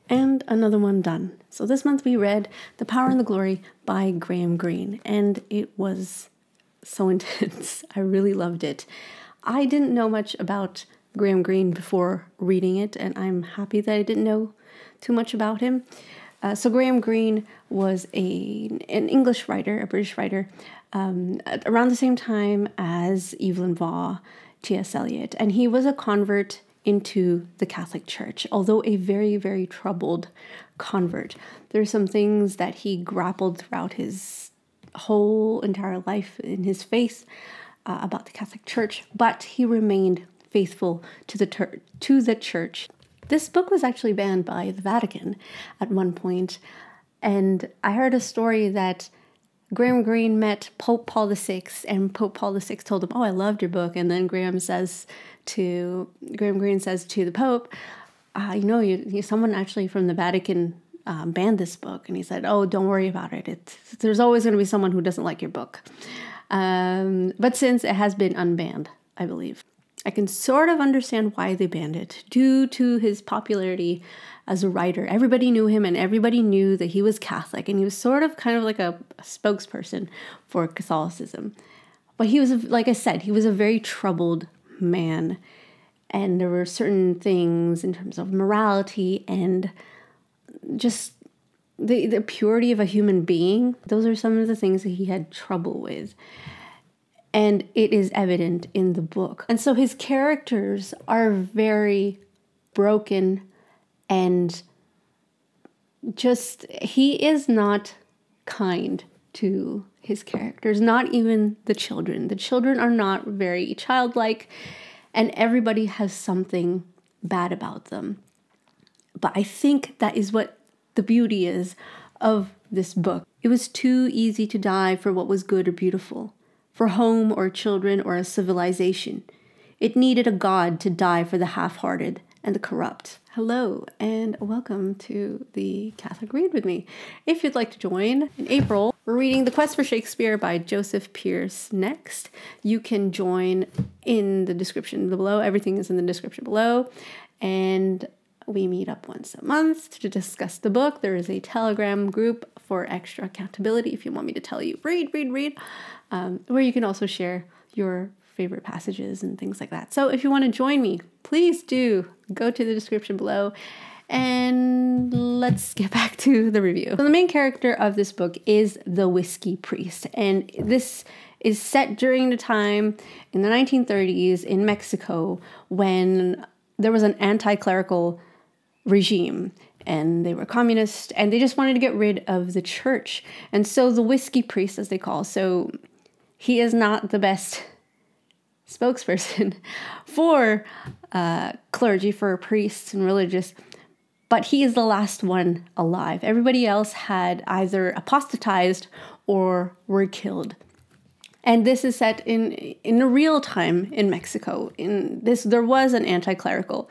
And another one done. So this month we read The Power and the Glory by Greene, and it was so intense. I really loved it. I didn't know much about Greene before reading it, and I'm happy that I didn't know too much about him. So Greene was an English writer, a British writer, around the same time as Evelyn Waugh, T.S. Eliot, and he was a convert into the Catholic Church, although a very, very troubled convert. There are some things that he grappled throughout his whole entire life in his faith about the Catholic Church, but he remained faithful to the Church. This book was actually banned by the Vatican at one point, and I heard a story that Greene met Pope Paul VI, and Pope Paul VI told him, "Oh, I loved your book." And then Greene says to the Pope, someone actually from the Vatican banned this book. And he said, "Oh, don't worry about it. There's always going to be someone who doesn't like your book." But since it has been unbanned, I believe, I can sort of understand why they banned it, due to his popularity as a writer. Everybody knew him, and everybody knew that he was Catholic, and he was sort of kind of like a spokesperson for Catholicism. But he was, like I said, he was a very troubled man, and there were certain things in terms of morality and just the purity of a human being. Those are some of the things that he had trouble with. And it is evident in the book. And so his characters are very broken, and he is not kind to his characters, not even the children. The children are not very childlike, and everybody has something bad about them. But I think that is what the beauty is of this book. It was too easy to die for what was good or beautiful, for home or children or a civilization. It needed a God to die for the half-hearted and the corrupt. Hello, and welcome to the Catholic Read with me. If you'd like to join, in April, we're reading The Quest for Shakespeare by Joseph Pearce next. You can join in the description below. Everything is in the description below. And we meet up once a month to discuss the book. There is a Telegram group for extra accountability if you want me to tell you, read, where you can also share your favorite passages and things like that. So if you want to join me, please do go to the description below, and let's get back to the review. So the main character of this book is the Whisky Priest, and this is set during the time in the 1930s in Mexico when there was an anti-clerical regime, and they were communist, and they just wanted to get rid of the church. And so the Whisky Priest, as they call, so he is not the best spokesperson for clergy, for priests and religious, but he is the last one alive. Everybody else had either apostatized or were killed. And this is set in a real time in Mexico. There was an anti-clerical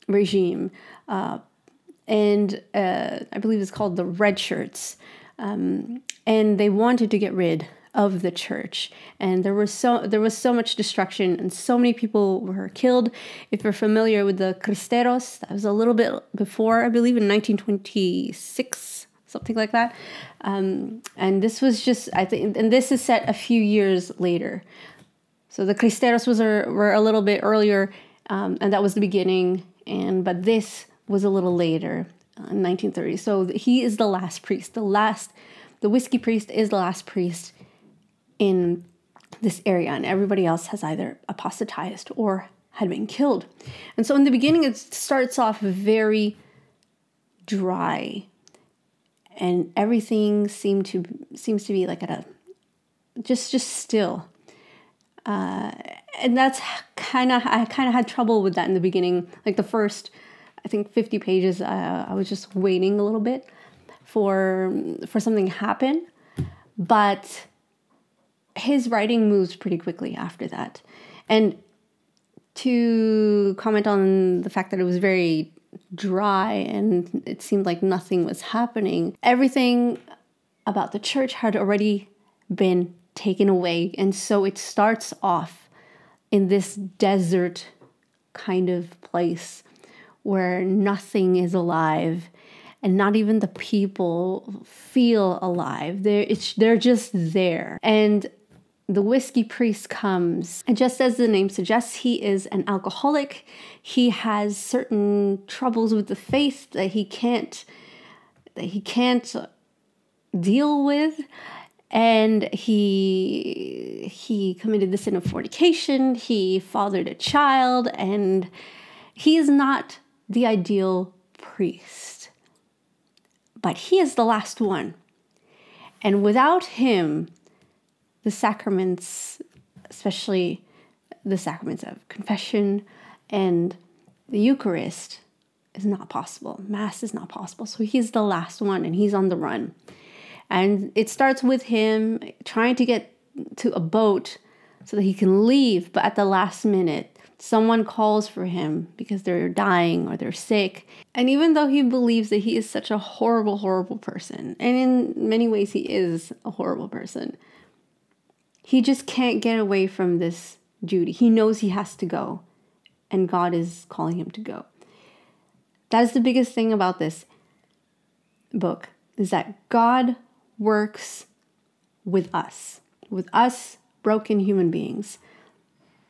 regime, and I believe it's called the Red Shirts, and they wanted to get rid of the church, and there was so much destruction, and so many people were killed. If you're familiar with the Cristeros, that was a little bit before, I believe in 1926, something like that. And this was just, I think, and this is set a few years later. So the Cristeros were a little bit earlier, and that was the beginning. But this was a little later, in 1930. So he is the last priest. The Whisky Priest is the last priest in this area, and everybody else has either apostatized or had been killed. And so in the beginning, it starts off very dry, and everything seems to be like just still. And that's I kind of had trouble with that in the beginning. Like the first, I think 50 pages, I was just waiting a little bit for something to happen. But his writing moves pretty quickly after that. And to comment on the fact that it was very dry and it seemed like nothing was happening, everything about the church had already been taken away. And so it starts off in this desert kind of place where nothing is alive and not even the people feel alive. They're just there. And the Whisky Priest comes, and just as the name suggests, he is an alcoholic. He has certain troubles with the faith that he can't deal with, and he committed the sin of fornication. He fathered a child, and he is not the ideal priest, but he is the last one. And without him, the sacraments, especially the sacraments of confession and the Eucharist, is not possible. Mass is not possible. So he's the last one, and he's on the run. And it starts with him trying to get to a boat so that he can leave. But at the last minute, someone calls for him because they're dying or they're sick. And even though he believes that he is such a horrible, horrible person, and in many ways he is a horrible person, he just can't get away from this duty. He knows he has to go, and God is calling him to go. That is the biggest thing about this book, is that God works with us broken human beings.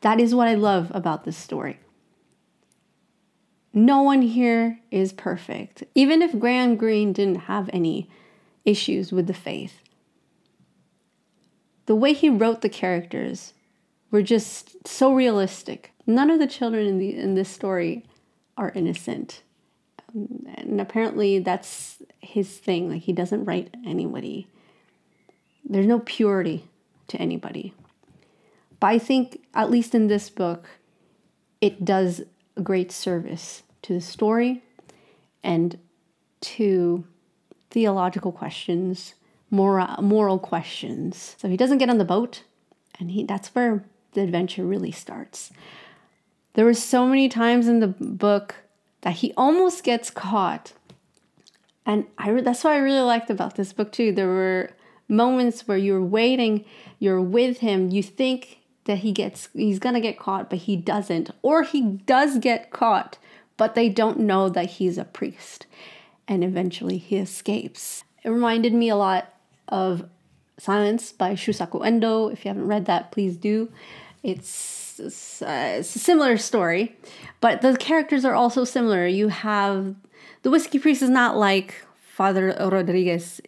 That is what I love about this story. No one here is perfect. Even if Greene didn't have any issues with the faith, the way he wrote the characters were just so realistic. None of the children in this story are innocent. And apparently that's his thing. Like, he doesn't write anybody. There's no purity to anybody. But I think, at least in this book, it does a great service to the story and to theological questions, moral questions. So he doesn't get on the boat, and that's where the adventure really starts. There were so many times in the book that he almost gets caught. And that's what I really liked about this book too. There were moments where you're waiting, you're with him, you think that he's gonna get caught, but he doesn't. Or he does get caught, but they don't know that he's a priest. And eventually he escapes. It reminded me a lot of Silence by Shusaku Endo. If you haven't read that, please do. It's a similar story, but the characters are also similar. You have the Whisky Priest is not like Father Rodriguez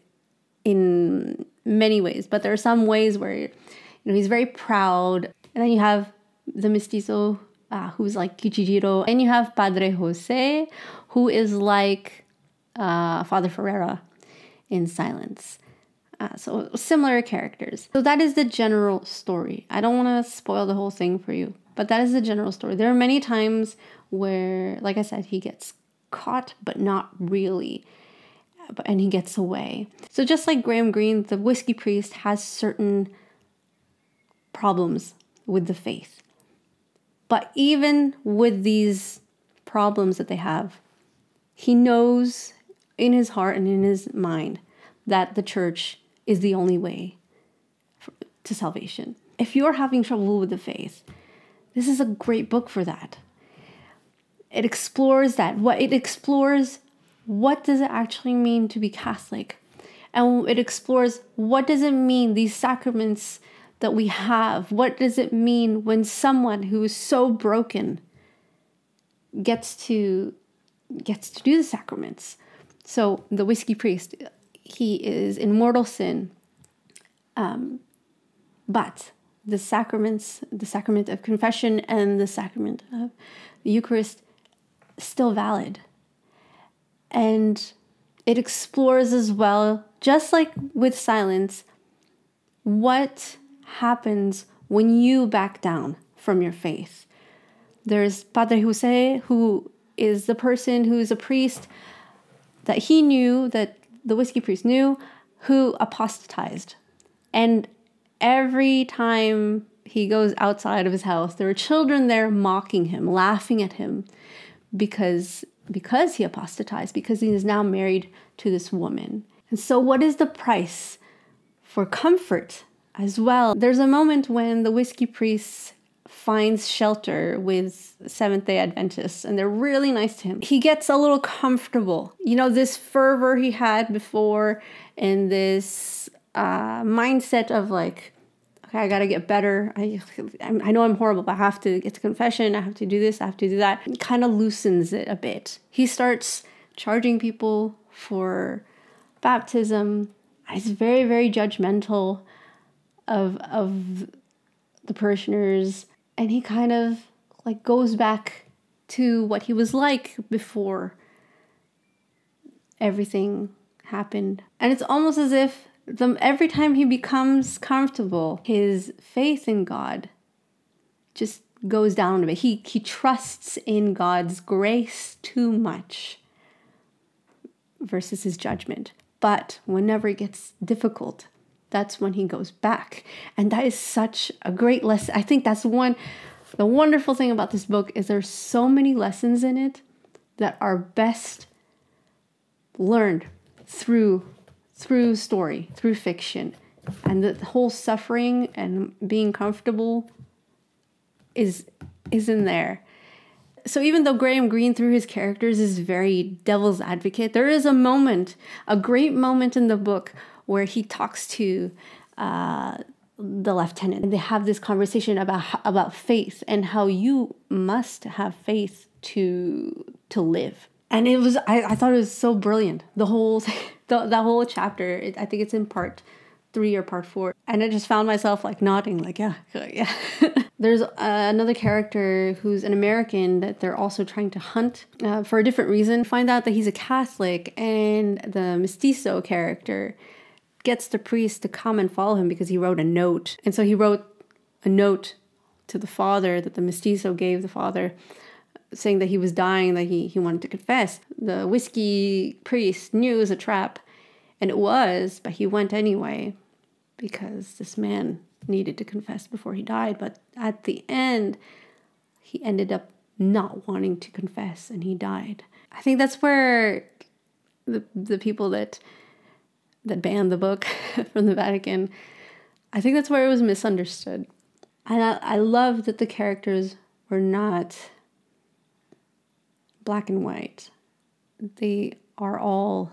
in many ways, but there are some ways where he's very proud. And then you have the mestizo who's like Kichijiro, and you have Padre Jose, who is like Father Ferreira in Silence. So similar characters. So that is the general story. I don't want to spoil the whole thing for you, but that is the general story. There are many times where, like I said, he gets caught, but not really, and he gets away. So just like Greene, the Whisky Priest has certain problems with the faith. But even with these problems that they have, he knows in his heart and in his mind that the church is the only way to salvation. If you're having trouble with the faith, this is a great book for that. It explores that. It explores what does it actually mean to be Catholic? And it explores what does it mean, these sacraments that we have? What does it mean when someone who is so broken gets to do the sacraments? So the Whisky Priest, he is in mortal sin, but the sacraments, the sacrament of confession and the sacrament of the Eucharist, still valid. And it explores as well, just like with Silence, what happens when you back down from your faith. There's Padre Jose, who is the person who is a priest that he knew, that the Whisky Priest knew, who apostatized. And every time he goes outside of his house, there are children there mocking him, laughing at him, because he apostatized, because he is now married to this woman. And so what is the price for comfort as well? There's a moment when the Whisky Priest's finds shelter with Seventh-day Adventists, and they're really nice to him. He gets a little comfortable. You know, this fervor he had before, and this mindset of like, okay, I gotta get better. I know I'm horrible, but I have to get to confession. I have to do this. I have to do that. It kind of loosens it a bit. He starts charging people for baptism. He's very, very judgmental of the parishioners, and he kind of like goes back to what he was like before everything happened. And it's almost as if every time he becomes comfortable, his faith in God just goes down a bit. He trusts in God's grace too much versus his judgment. But whenever it gets difficult, that's when he goes back. And that is such a great lesson. I think that's the wonderful thing about this book is there's so many lessons in it that are best learned through story, through fiction. And the whole suffering and being comfortable is in there. So even though Graham Greene, through his characters, is very devil's advocate, there is a great moment in the book where he talks to the lieutenant, and they have this conversation about faith and how you must have faith to live. And it was, I thought it was so brilliant. The whole the whole chapter. I think it's in part 3 or part 4, and I just found myself like nodding, like yeah. There's another character who's an American that they're also trying to hunt for a different reason. Find out that he's a Catholic, and the mestizo character gets the priest to come and follow him because he wrote a note. And so he wrote a note to the father that the mestizo gave the father, saying that he was dying, that he wanted to confess. The Whisky Priest knew it was a trap, and it was, but he went anyway because this man needed to confess before he died. But at the end, he ended up not wanting to confess, and he died. I think that's where the people that banned the book from the Vatican, I think that's where it was misunderstood. And I love that the characters were not black and white. They are all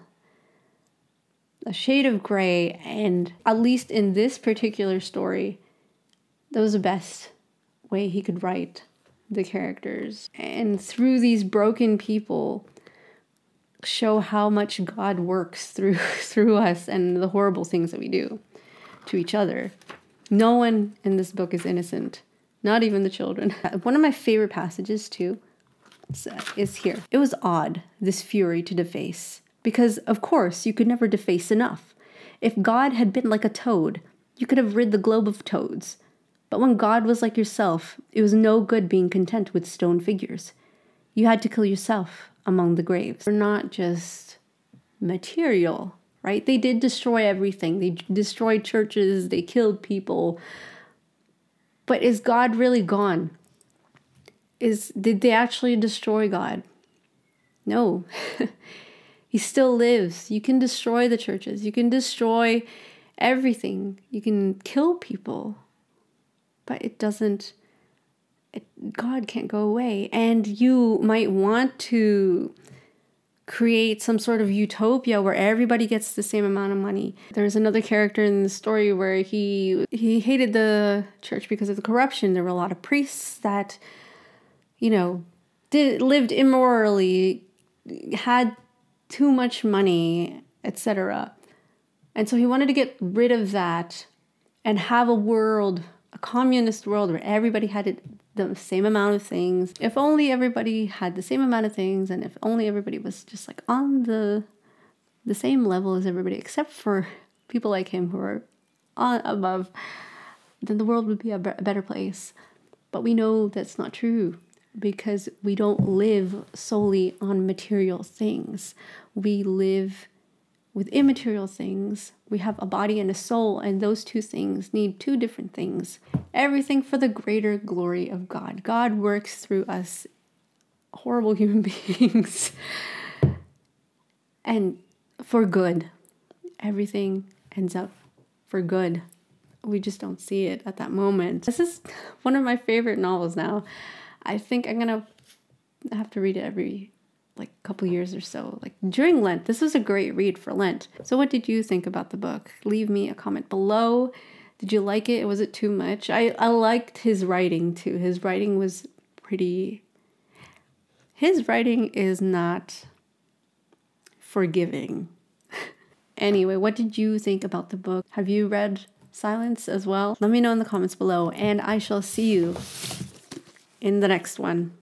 a shade of gray, and at least in this particular story, that was the best way he could write the characters. And through these broken people, show how much God works through us and the horrible things that we do to each other. No one in this book is innocent, not even the children. One of my favorite passages too is here. It was odd, this fury to deface, because of course you could never deface enough. If God had been like a toad, you could have rid the globe of toads. But when God was like yourself, it was no good being content with stone figures. You had to kill yourself among the graves. They're not just material, right? They did destroy everything. They destroyed churches. They killed people. But is God really gone? Did they actually destroy God? No. He still lives. You can destroy the churches. You can destroy everything. You can kill people. But God can't go away. And you might want to create some sort of utopia where everybody gets the same amount of money. There's another character in the story where he hated the church because of the corruption. There were a lot of priests that, lived immorally, had too much money, etc. And so he wanted to get rid of that and have a communist world where everybody had the same amount of things. If only everybody had the same amount of things, and if only everybody was just like on the same level as everybody, except for people like him who are above, then the world would be a better place. But we know that's not true, because we don't live solely on material things. We live with immaterial things. We have a body and a soul, and those two things need two different things. Everything for the greater glory of God. God works through us, horrible human beings, and for good. Everything ends up for good. we just don't see it at that moment. This is one of my favorite novels now. I think I'm gonna have to read it every like couple years or so, like during Lent. This was a great read for Lent. So what did you think about the book? Leave me a comment below. Did you like it? Was it too much? I liked his writing too. His writing was pretty... His writing is not forgiving. Anyway, what did you think about the book? Have you read Silence as well? Let me know in the comments below, and I shall see you in the next one.